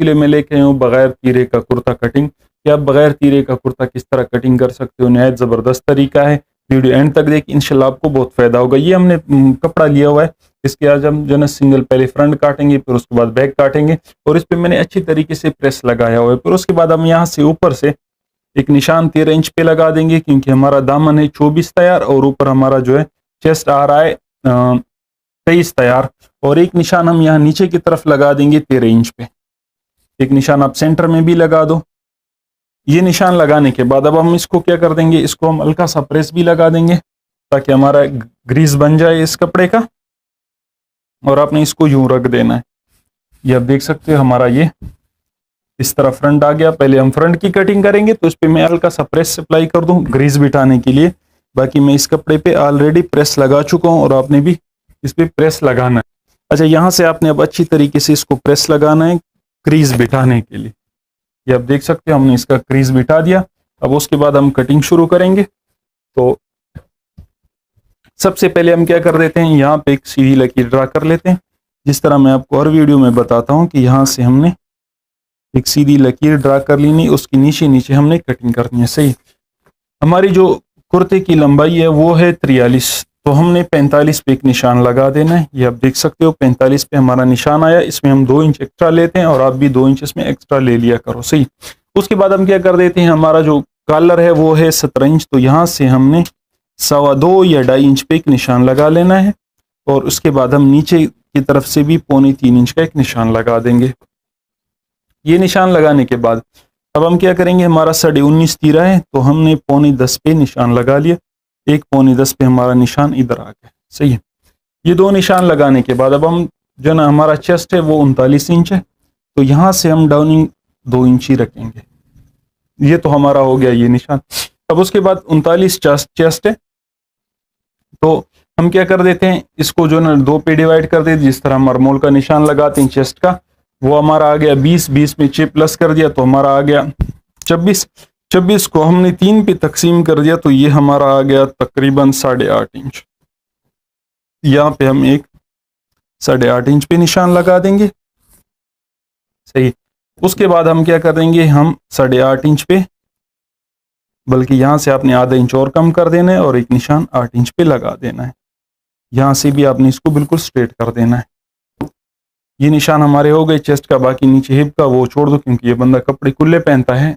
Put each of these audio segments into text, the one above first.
आपके लिए मैं लेके आया हूँ बगैर तीरे का कुर्ता कटिंग, कि आप बगैर तीरे का कुर्ता किस तरह कटिंग कर सकते हो। नहायत ज़बरदस्त तरीका है, वीडियो एंड तक देखिए, इंशाल्लाह आपको बहुत फ़ायदा होगा। ये हमने कपड़ा लिया हुआ है, इसके आज हम जो है सिंगल पहले फ्रंट काटेंगे, फिर उसके बाद बैक काटेंगे, और इस पर मैंने अच्छी तरीके से प्रेस लगाया हुआ है। फिर उसके बाद हम यहाँ से ऊपर से एक निशान 13 इंच पे लगा देंगे, क्योंकि हमारा दामन है 24 तैयार, और ऊपर हमारा जो है चेस्ट आ रहा है 23 तैयार। और एक निशान हम यहाँ नीचे की तरफ लगा देंगे 13 इंच पे, एक निशान आप सेंटर में भी लगा दो। ये निशान लगाने के बाद अब हम इसको क्या कर देंगे, इसको हम हल्का सा प्रेस भी लगा देंगे, ताकि हमारा ग्रीस बन जाए इस कपड़े का। और आपने इसको यूं रख देना है, ये आप देख सकते हो हमारा ये इस तरह फ्रंट आ गया। पहले हम फ्रंट की कटिंग करेंगे, तो इस पे मैं हल्का सा प्रेस अप्लाई कर दूं ग्रीस बिठाने के लिए। बाकी मैं इस कपड़े पे ऑलरेडी प्रेस लगा चुका हूं, और आपने भी इस पे प्रेस लगाना है। अच्छा, यहाँ से आपने अब अच्छी तरीके से इसको प्रेस लगाना है क्रीज बिठाने के लिए। ये आप देख सकते हो हमने इसका क्रीज बिठा दिया। अब उसके बाद हम कटिंग शुरू करेंगे। तो सबसे पहले हम क्या कर देते हैं, यहाँ पे एक सीधी लकीर ड्रा कर लेते हैं, जिस तरह मैं आपको हर वीडियो में बताता हूँ कि यहाँ से हमने एक सीधी लकीर ड्रा कर लेनी, उसकी नीचे नीचे हमने कटिंग करनी है। सही, हमारी जो कुर्ते की लंबाई है वो है 43, तो हमने 45 पे एक निशान लगा देना है। ये आप देख सकते हो 45 पे हमारा निशान आया, इसमें हम 2 इंच एक्स्ट्रा लेते हैं, और आप भी 2 इंच इसमें एक्स्ट्रा ले लिया करो। सही, उसके बाद हम क्या कर देते हैं, हमारा जो कॉलर है वो है 17 इंच, तो यहाँ से हमने 2.25 या 2.5 इंच पे एक निशान लगा लेना है, और उसके बाद हम नीचे की तरफ से भी 2.25 इंच का एक निशान लगा देंगे। ये निशान लगाने के बाद अब हम क्या करेंगे, हमारा 19.5 तीरा है, तो हमने 9.25 पे निशान लगा लिया, एक 9.25 पे हमारा निशान इधर आ गया। सही है, ये 2 निशान लगाने के बाद अब हम जो ना हमारा चेस्ट है वो 39 इंच है, तो यहाँ से हम डाउनिंग 2 इंच ही रखेंगे। ये तो हमारा हो गया ये निशान। अब उसके बाद 39 चेस्ट है, तो हम क्या कर देते हैं, इसको जो ना 2 पे डिवाइड कर देते, जिस तरह हम अरमोल का निशान लगाते हैं चेस्ट का, वो हमारा आ गया 20 में 6 प्लस कर दिया, तो हमारा आ गया 26 को हमने 3 पे तकसीम कर दिया, तो ये हमारा आ गया तकरीबन 8.5 इंच। यहाँ पे हम एक 8.5 इंच पे निशान लगा देंगे। सही, उसके बाद हम क्या करेंगे, हम 8.5 इंच पे, बल्कि यहाँ से आपने आधा इंच और कम कर देना है, और एक निशान 8 इंच पे लगा देना है। यहाँ से भी आपने इसको बिल्कुल स्ट्रेट कर देना है। ये निशान हमारे हो गए चेस्ट का। बाकी नीचे हिप का वो छोड़ दो, क्योंकि ये बंदा कपड़े खुले पहनता है।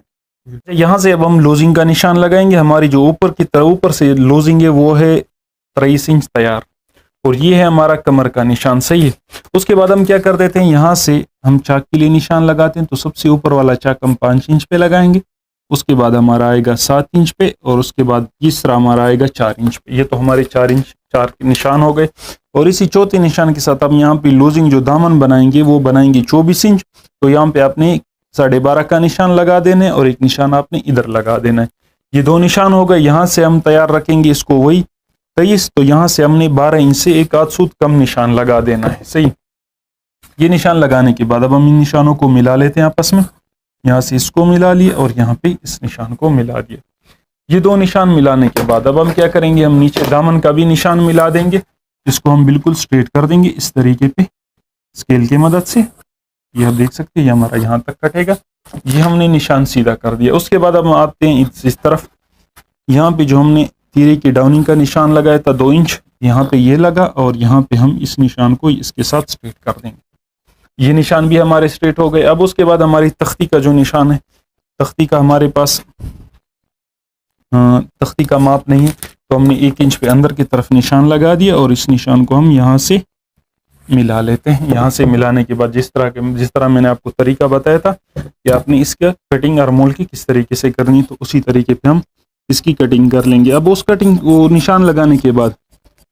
यहाँ से अब हम लूजिंग का निशान लगाएंगे। हमारी जो ऊपर की तरफ ऊपर से लूजिंग है वो है 23 इंच तैयार, और ये है हमारा कमर का निशान। सही है, उसके बाद हम क्या कर देते हैं, यहाँ से हम चाक के लिए निशान लगाते हैं, तो सबसे ऊपर वाला चाक हम 5 इंच पे लगाएंगे, उसके बाद हमारा आएगा 7 इंच पे, और उसके बाद तीसरा हमारा आएगा 4 इंच पे। ये तो हमारे 4 के निशान हो गए। और इसी चौथे निशान के साथ हम यहाँ पे लूजिंग जो दामन बनाएंगे वो बनाएंगे 24 इंच, तो यहाँ पे आपने 12.5 का निशान लगा देना है, और एक निशान आपने इधर लगा देना है। ये 2 निशान हो गए। यहाँ से हम तैयार रखेंगे इसको वही 23, तो यहाँ से हमने 12 इंच से एक आध सूत कम निशान लगा देना है। सही, ये निशान लगाने के बाद अब हम इन निशानों को मिला लेते हैं आपस में। यहाँ से इसको मिला लिए, और यहाँ पे इस निशान को मिला दिया। ये 2 निशान मिलाने के बाद अब हम क्या करेंगे, हम नीचे दामन का भी निशान मिला देंगे, जिसको हम बिल्कुल स्ट्रेट कर देंगे इस तरीके पे स्केल की मदद से। ये आप देख सकते हैं, ये हमारा यहाँ तक कटेगा। ये हमने निशान सीधा कर दिया। उसके बाद अब हम आते हैं इस तरफ। यहाँ पे जो हमने तीरे की डाउनिंग का निशान लगाया था 2 इंच, यहाँ पे ये लगा, और यहाँ पे हम इस निशान को इसके साथ स्ट्रेट कर देंगे। ये निशान भी हमारे स्ट्रेट हो गए। अब उसके बाद हमारी तख्ती का जो निशान है, तख्ती का हमारे पास तख्ती का माप नहीं है, तो हमने 1 इंच पे अंदर की तरफ निशान लगा दिया, और इस निशान को हम यहाँ से मिला लेते हैं। यहाँ से मिलाने के बाद जिस तरह मैंने आपको तरीका बताया था कि आपने इसका कटिंग अरमोल की किस तरीके से करनी, तो उसी तरीके पे हम इसकी कटिंग कर लेंगे। अब उस कटिंग को निशान लगाने के बाद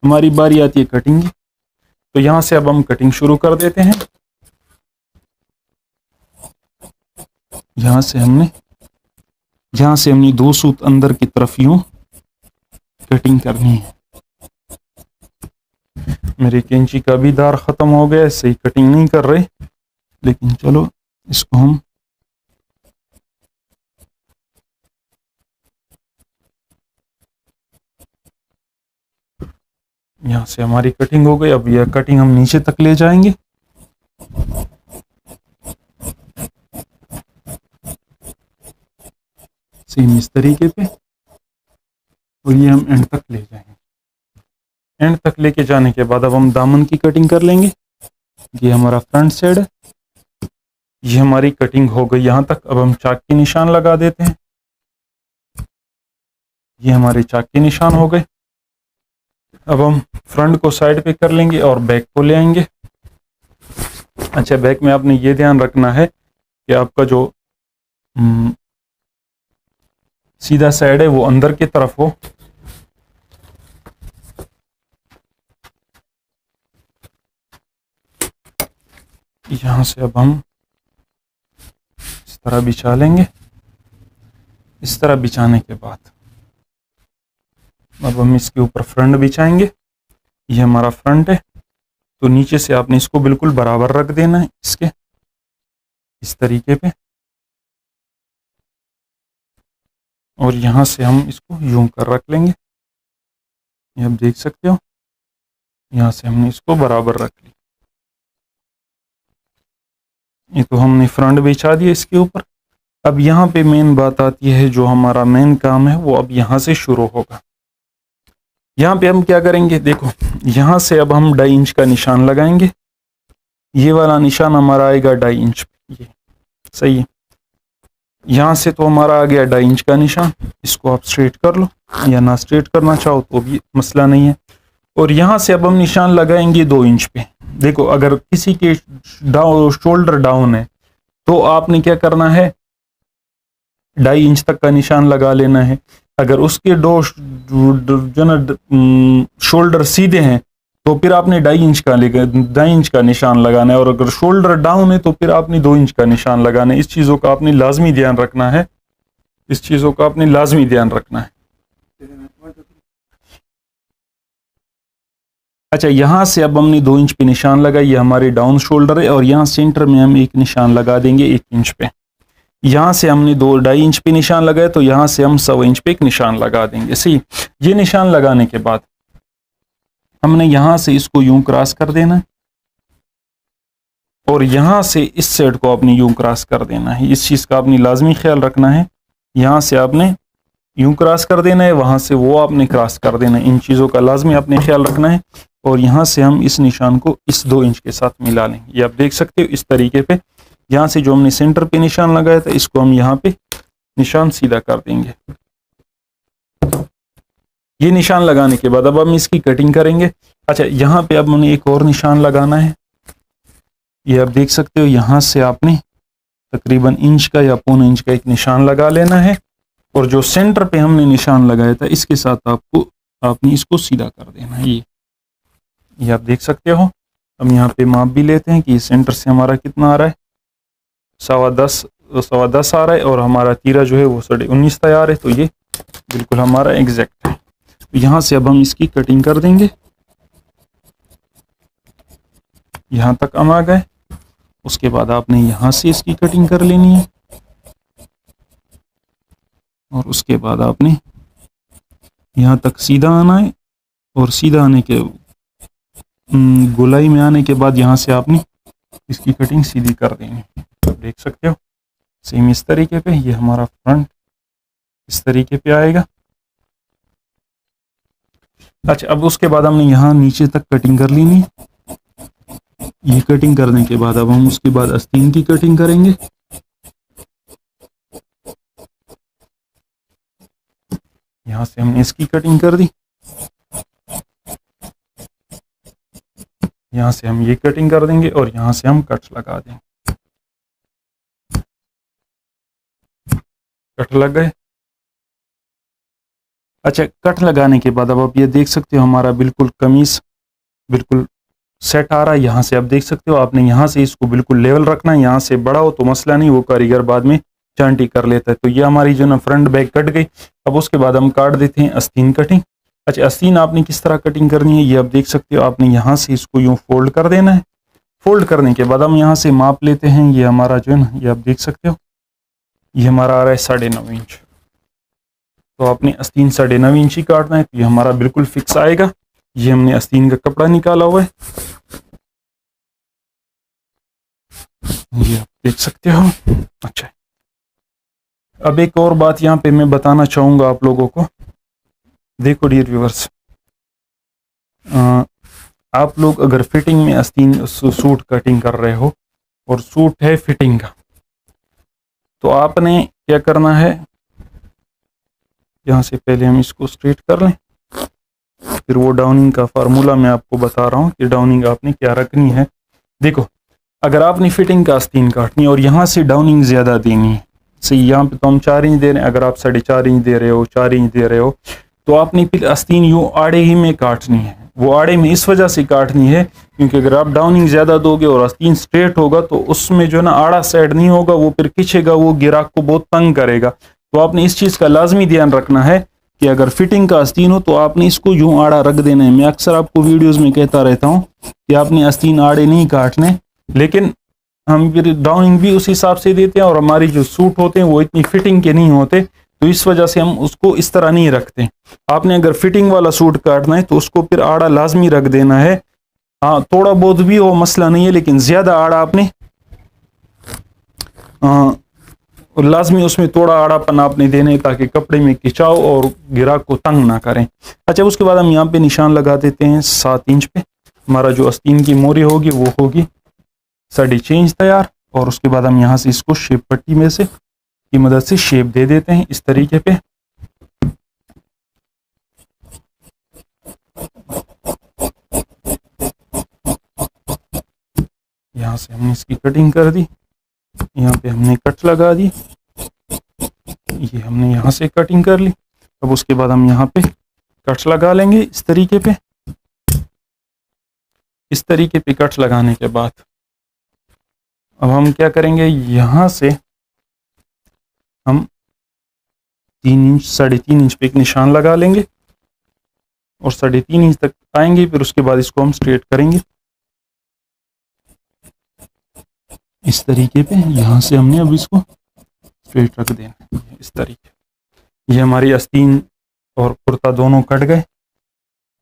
हमारी बारी आती है कटिंग की, तो यहाँ से अब हम कटिंग शुरू कर देते हैं। यहाँ से हमने 2 सूत अंदर की तरफ यूं कटिंग करनी है। मेरे कैंची का भी धार खत्म हो गया, सही कटिंग नहीं कर रहे, लेकिन चलो इसको हम यहाँ से हमारी कटिंग हो गई। अब यह कटिंग हम नीचे तक ले जाएंगे। सेम इस तरीके पे, और ये हम एंड तक ले जाएंगे। एंड तक लेके जाने के बाद अब हम दामन की कटिंग कर लेंगे। ये हमारा फ्रंट साइड है, ये हमारी कटिंग हो गई यहाँ तक। अब हम चाक के निशान लगा देते हैं। ये हमारे चाक के निशान हो गए। अब हम फ्रंट को साइड पे कर लेंगे और बैक को ले आएंगे। अच्छा, बैक में आपने ये ध्यान रखना है कि आपका जो सीधा साइड है वो अंदर की तरफ हो। यहां से अब हम इस तरह बिछा लेंगे। इस तरह बिछाने के बाद अब हम इसके ऊपर फ्रंट बिछाएंगे। ये हमारा फ्रंट है, तो नीचे से आपने इसको बिल्कुल बराबर रख देना है इसके, इस तरीके पे। और यहां से हम इसको यूं कर रख लेंगे। ये आप देख सकते हो, यहां से हमने इसको बराबर रख लिया। ये तो हमने फ्रंट बिछा दिया इसके ऊपर। अब यहाँ पे मेन बात आती है, जो हमारा मेन काम है वो अब यहाँ से शुरू होगा। यहाँ पे हम क्या करेंगे, देखो यहाँ से अब हम 2.5 इंच का निशान लगाएंगे। ये वाला निशान हमारा आएगा 2.5 इंच पे, ये सही है। यहाँ से तो हमारा आ गया 2.5 इंच का निशान। इसको आप स्ट्रेट कर लो या ना स्ट्रेट करना चाहो तो भी मसला नहीं है। और यहाँ से अब हम निशान लगाएंगे 2 इंच पे। देखो, अगर किसी के शोल्डर डाउन है तो आपने क्या करना है, 2.5 इंच तक का निशान लगा लेना है। अगर उसके जो ना शोल्डर सीधे हैं तो फिर आपने 2.5 इंच का निशान लगाना है। और अगर शोल्डर डाउन है तो फिर आपने 2 इंच का निशान लगाना है। इस चीज़ों का आपने लाजमी ध्यान रखना है। इस चीज़ों का आपने लाजमी ध्यान रखना है। अच्छा, यहाँ से अब हमने 2 इंच पे निशान लगाया। ये हमारे डाउन शोल्डर है और यहाँ सेंटर में हम एक निशान लगा देंगे 1 इंच पे। यहाँ से हमने 2.5 इंच पे निशान लगाया, तो यहाँ से हम 1.25 इंच पे एक निशान लगा देंगे। सही, ये निशान लगाने के बाद हमने यहाँ से इसको यूं क्रॉस कर देना है और यहाँ से इस साइड को आपने यूं क्रॉस कर देना है। इस चीज़ का आपने लाजमी ख्याल रखना है। यहाँ से आपने यूं क्रॉस कर देना है, वहाँ से वो आपने क्रॉस कर देना है। इन चीज़ों का लाजमी आपने ख्याल रखना है। और यहाँ से हम इस निशान को इस 2 इंच के साथ मिला लेंगे। ये आप देख सकते हो इस तरीके पे। यहाँ से जो हमने सेंटर पे निशान लगाया था, इसको हम यहाँ पे निशान सीधा कर देंगे। ये निशान लगाने के बाद अब हम इसकी कटिंग करेंगे। अच्छा, यहाँ पे अब हमने एक और निशान लगाना है। ये आप देख सकते हो, यहाँ से आपने तकरीबन इंच का या 1.25 इंच का एक निशान लगा लेना है। और जो सेंटर पे हमने निशान लगाया था, इसके साथ आपने इसको सीधा कर देना है। ये आप देख सकते हो। हम यहाँ पे माप भी लेते हैं कि सेंटर से हमारा कितना आ रहा है, 10.25 आ रहा है। और हमारा तीरा जो है वो 19.5 तैयार है। तो ये बिल्कुल हमारा एग्जैक्ट है। तो यहाँ से अब हम इसकी कटिंग कर देंगे। यहाँ तक हम आ गए। उसके बाद आपने यहाँ से इसकी कटिंग कर लेनी है। और उसके बाद आपने यहाँ तक सीधा आना है। और सीधा आने के गोलाई में आने के बाद यहाँ से आपने इसकी कटिंग सीधी कर देनी है। आप देख सकते हो सेम इस तरीके पे। ये हमारा फ्रंट इस तरीके पे आएगा। अच्छा, अब उसके बाद हमने यहाँ नीचे तक कटिंग कर लेनी है। ये कटिंग करने के बाद अब हम उसके बाद आस्तीन की कटिंग करेंगे। यहाँ से हमने इसकी कटिंग कर दी। यहाँ से हम ये कटिंग कर देंगे और यहाँ से हम कट लगा देंगे। कट लग गए। अच्छा, कट लगाने के बाद अब आप ये देख सकते हो हमारा बिल्कुल कमीज बिल्कुल सेट आ रहा है। यहाँ से आप देख सकते हो, आपने यहाँ से इसको बिल्कुल लेवल रखना है। यहाँ से बड़ा हो तो मसला नहीं, वो कारीगर बाद में चांटी कर लेता है। तो ये हमारी जो ना फ्रंट बैक कट गई। अब उसके बाद हम काट देते हैं आस्तीन कटिंग। अच्छा, आस्तीन आपने किस तरह कटिंग करनी है, ये आप देख सकते हो। आपने यहाँ से इसको यूँ फोल्ड कर देना है। फोल्ड करने के बाद हम यहाँ से माप लेते हैं। ये हमारा जो है ना, ये आप देख सकते हो, ये हमारा आ रहा है 9.5 इंच। तो आपने आस्तीन 9.5 इंच ही काटना है। तो ये हमारा बिल्कुल फिक्स आएगा। ये हमने आस्तीन का कपड़ा निकाला हुआ है, ये आप देख सकते हो। अच्छा, अब एक और बात यहाँ पे मैं बताना चाहूँगा आप लोगों को। देखो डियर व्यूअर्स, आप लोग अगर फिटिंग में आस्तीन सूट कटिंग कर रहे हो और सूट है फिटिंग का, तो आपने क्या करना है, यहाँ से पहले हम इसको स्ट्रेट कर लें, फिर वो डाउनिंग का फार्मूला मैं आपको बता रहा हूँ कि डाउनिंग आपने क्या रखनी है। देखो, अगर आपने फिटिंग का आस्तीन काटनी और यहाँ से डाउनिंग ज़्यादा देनी है, सही, यहाँ पे तो हम 4 इंच दे रहे हैं, अगर आप 4.5 इंच दे रहे हो, 4 इंच दे रहे हो, तो आपने फिर आस्तीन यूँ आड़े ही में काटनी है। वो आड़े में इस वजह से काटनी है क्योंकि अगर आप डाउनिंग ज़्यादा दोगे और आस्तीन स्ट्रेट होगा तो उसमें जो है ना आड़ा साइड नहीं होगा, वो फिर खींचेगा, वो गिराक को बहुत तंग करेगा। तो आपने इस चीज़ का लाजमी ध्यान रखना है कि अगर फिटिंग का आस्तीन हो तो आपने इसको यूँ आड़ा रख देना है। मैं अक्सर आपको वीडियोज़ में कहता रहता हूँ कि आपने आस्तीन आड़े नहीं काटने, लेकिन हम फिर डाउनिंग भी उस हिसाब से देते हैं और हमारी जो सूट होते हैं वो इतनी फिटिंग के नहीं होते, तो इस वजह से हम उसको इस तरह नहीं रखते। आपने अगर फिटिंग वाला सूट काटना है तो उसको फिर आड़ा लाजमी रख देना है। हाँ, थोड़ा बहुत भी हो मसला नहीं है, लेकिन ज़्यादा आड़ा आपने लाजमी उसमें थोड़ा आड़ापन आपने देने ताकि कपड़े में खिंचाव और गिराक को तंग ना करें। अच्छा, उसके बाद हम यहाँ पे निशान लगा देते हैं 7 इंच पे। हमारा जो आस्तीन की मोरी होगी वो होगी 6.5 इंच तैयार, और उसके बाद हम यहाँ से इसको शेप पट्टी में से की मदद से शेप दे देते हैं इस तरीके पे। यहाँ से हमने इसकी कटिंग कर दी, यहाँ पे हमने कट लगा दी, ये हमने यहाँ से कटिंग कर ली। अब उसके बाद हम यहाँ पे कट लगा लेंगे इस तरीके पे। इस तरीके पे कट लगाने के बाद अब हम क्या करेंगे, यहाँ से हम 3 इंच 3.5 इंच पे एक निशान लगा लेंगे और 3.5 इंच तक आएंगे। फिर उसके बाद इसको हम स्ट्रेट करेंगे इस तरीके पे। यहाँ से हमने अब इसको स्ट्रेट रख देना इस तरीके। ये हमारी आस्तीन और कुर्ता दोनों कट गए।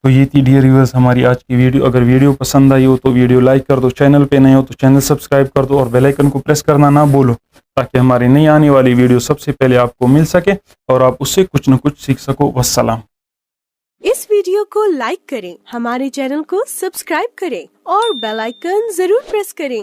तो ये थी डियर व्यूअर्स हमारी आज की वीडियो। अगर वीडियो पसंद आई हो तो वीडियो लाइक कर दो, चैनल पे नए हो तो चैनल सब्सक्राइब कर दो और बेल आइकन को प्रेस करना ना भूलो ताकि हमारी नई आने वाली वीडियो सबसे पहले आपको मिल सके और आप उससे कुछ न कुछ सीख सको। वस्सलाम। इस वीडियो को लाइक करें, हमारे चैनल को सब्सक्राइब करें और बेल आइकन जरूर प्रेस करें।